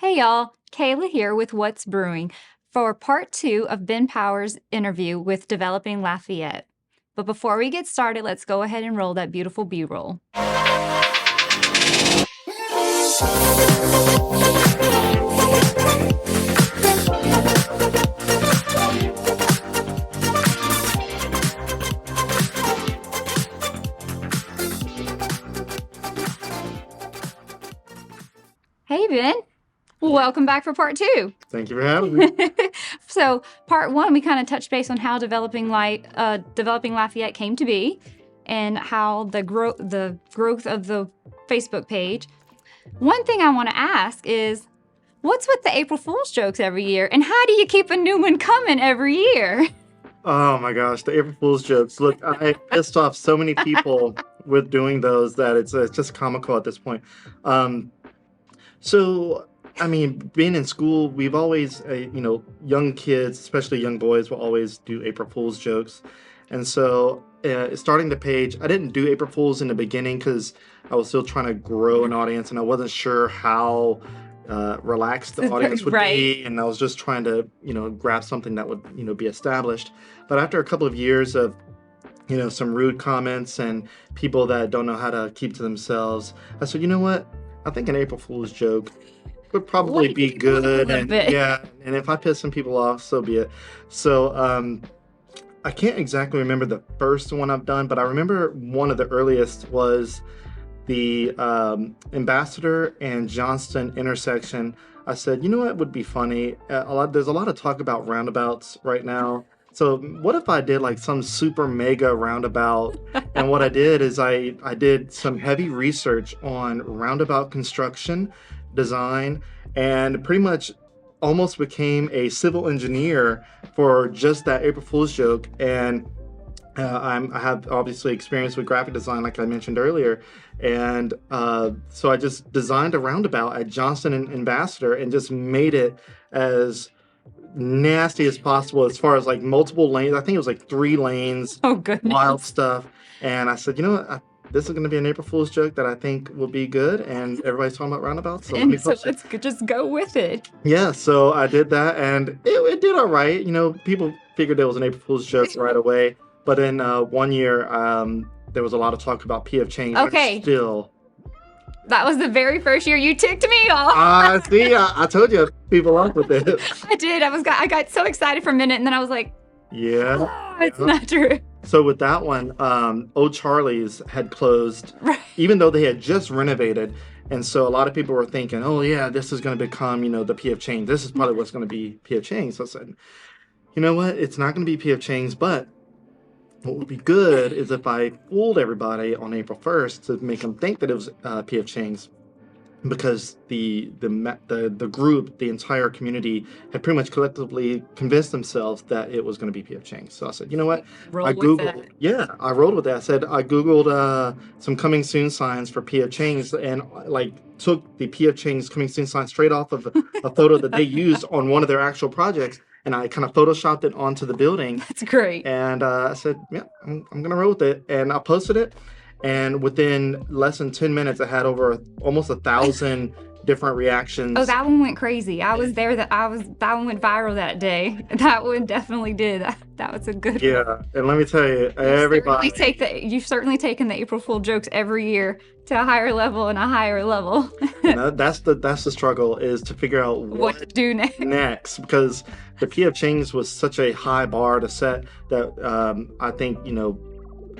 Hey y'all, Kayla here with What's Brewing for part 2 of Ben Power's interview with Developing Lafayette. But before we get started, let's go ahead and roll that beautiful B-roll. Hey Ben, welcome back for part 2. Thank you for having me. So part 1, we kind of touched base on how Developing Lafayette came to be and how the growth of the Facebook page. One thing I want to ask is, what's with the April Fool's jokes every year, and how do you keep a new one coming every year? Oh my gosh, the April Fool's jokes. Look, I pissed off so many people with doing those that it's just comical at this point. So, I mean, being in school, we've always, young kids, especially young boys, will always do April Fool's jokes. And so, starting the page, I didn't do April Fool's in the beginning because I was still trying to grow an audience and I wasn't sure how relaxed the audience would be. And I was just trying to, grab something that would, be established. But after a couple of years of, some rude comments and people that don't know how to keep to themselves, I said, you know what? I think an April Fool's joke would probably be good, and if I piss some people off, so be it. So I can't exactly remember the first one I've done, but I remember one of the earliest was the Ambassador and Johnston intersection. I said, you know what would be funny? There's a lot of talk about roundabouts right now. So what if I did like some super mega roundabout? And what I did is I did some heavy research on roundabout construction, design, and pretty much almost became a civil engineer for just that April Fool's joke. And I have obviously experience with graphic design, like I mentioned earlier. And so I just designed a roundabout at Johnston and Ambassador and just made it as nasty as possible as far as like multiple lanes. I think it was like 3 lanes. Oh, goodness. Wild stuff. And I said, you know what? This is going to be an April Fool's joke that I think will be good. And everybody's talking about roundabouts. So let's just go with it. Yeah, so I did that and it did all right. People figured it was an April Fool's joke right away. But in 1 year, there was a lot of talk about P of change. Okay. Still. That was the very first year you ticked me off. I told you people off with it. I did. I got so excited for a minute, and then I was like, yeah, it's not true. So with that one, Old Charlie's had closed, right, even though they had just renovated. And so a lot of people were thinking, oh yeah, this is going to become, the P of change. This is probably what's going to be P of change. So I said, you know what? It's not going to be P of change, but what would be good is if I fooled everybody on April 1st to make them think that it was P of change, because the group, the entire community, had pretty much collectively convinced themselves that it was going to be P of change. So I said, you know what? I rolled with that. I said I googled some coming soon signs for P of change and took the P of change coming soon sign straight off of a photo that they used on one of their actual projects. And I kind of photoshopped it onto the building. That's great. And I said, yeah, I'm going to roll with it. And I posted it. And within less than 10 minutes, I had almost 1,000 different reactions. Oh, that one went crazy. I was there. That one went viral that day. That one definitely did. That was a good one. Yeah. And let me tell you, everybody. You've certainly taken the April Fool jokes every year to a higher level and a higher level. That's the struggle, is to figure out what to do next, because the P of change was such a high bar to set that I think,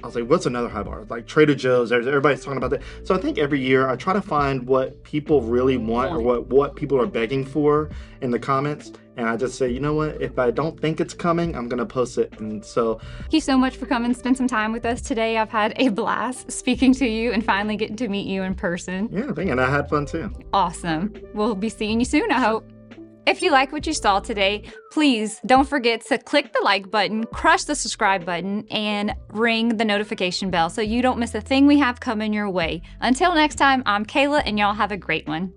I was like, what's another high bar? Like Trader Joe's, everybody's talking about that. So I think every year I try to find what people really want or what people are begging for in the comments. And I just say, you know what? If I don't think it's coming, I'm going to post it. And so thank you so much for coming and spend some time with us today. I've had a blast speaking to you and finally getting to meet you in person. Yeah, and I had fun too. Awesome. We'll be seeing you soon, I hope. If you like what you saw today, please don't forget to click the like button, crush the subscribe button, and ring the notification bell so you don't miss a thing we have coming your way. Until next time, I'm Kayla, and y'all have a great one.